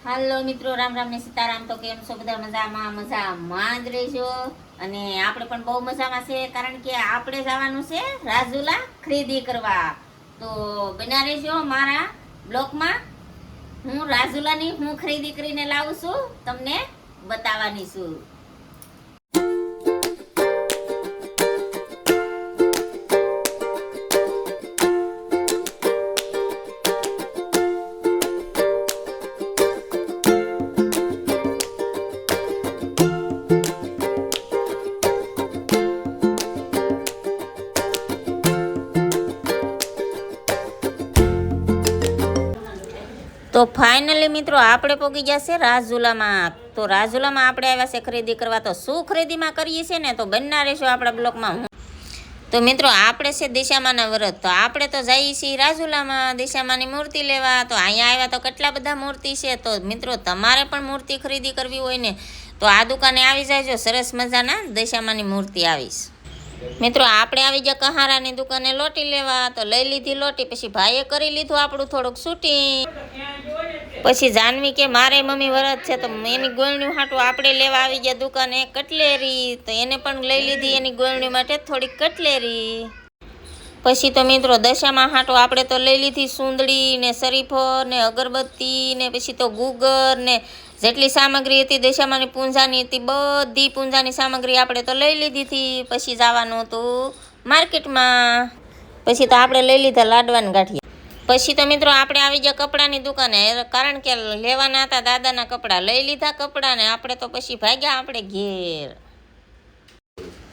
હાલો મિત્રો, રામ રામ ને સીતારામ. તો કેમ છો બધા? મજામાં જ રહેજો. અને આપણે પણ બહુ મજામાં છે, કારણ કે આપણે જવાનું છે રાજુલા ખરીદી કરવા. તો બન્યા રહેજો મારા બ્લોકમાં. હું રાજુલાની હું ખરીદી કરીને લાવું છું, તમને બતાવવાની છું. તો ફાઇનલી મિત્રો આપણે પહોંચી ગયા છે રાજુલામાં. તો રાજુલામાં આપણે આવ્યા છે ખરીદી કરવા. તો શું ખરીદીમાં કરીએ છીએ ને, તો બનના રહેશો આપણા બ્લોકમાં. તો મિત્રો આપણે છે દિશામાના વ્રત. તો આપણે તો જઈએ છીએ રાજુલામાં દિશામાની મૂર્તિ લેવા. તો અહીંયા આવ્યા તો કેટલા બધા મૂર્તિ છે. તો મિત્રો તમારે પણ મૂર્તિ ખરીદી કરવી હોય ને, તો આ દુકાને આવી જાયજો. સરસ મજાના દિશામાની મૂર્તિ આવીશ. મિત્રો આપણે આવી ગયા કહારાની દુકાને લોટી લેવા. તો લઈ લીધી લોટી. પછી ભાઈએ કરી લીધું આપણું થોડુંક શૂટિંગ. પછી જાનવી કે મારે મમ્મી વરત છે, તો એની ગોળણી હાટું આપણે લેવા આવી ગયા દુકાને કટલેરી. તો એને પણ લઈ લીધી એની ગોળણી માટે થોડીક કટલેરી. પછી તો મિત્રો દશામાં હાટો આપણે તો લઈ લીધી સુંદડી ને શરીફો ને અગરબત્તી ને પછી તો ગુગર ને જેટલી સામગ્રી હતી દશામાની પૂંજાની હતી, બધી પૂંજાની સામગ્રી આપણે તો લઈ લીધી હતી. પછી જવાનું હતું માર્કેટમાં. પછી તો આપણે લઈ લીધા લાડવાના ગાંઠિયા. પછી તો મિત્રો આપણે આવી ગયા કપડાની દુકાને, કારણ કે લેવાના હતા દાદાના કપડાં. લઈ લીધા કપડાં ને આપણે તો પછી ભાગ્યા આપણે ઘેર.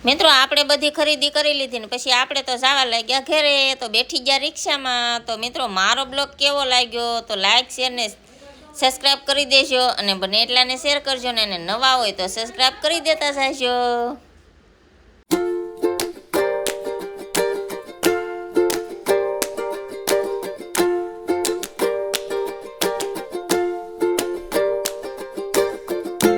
મિત્રો આપણે બધી ખરીદી કરી લીધી ને પછી આપણે તો જવા લાગ્યા ઘરે. તો બેઠી ગયા રિક્ષામાં. તો મિત્રો મારો બ્લોગ કેવો લાગ્યો તો લાઈક શેર ને સબસ્ક્રાઈબ કરી દેજો, અને બને એટલાને શેર કરજો ને એને નવા હોય તો સબસ્ક્રાઈબ કરી દેતા જાજો.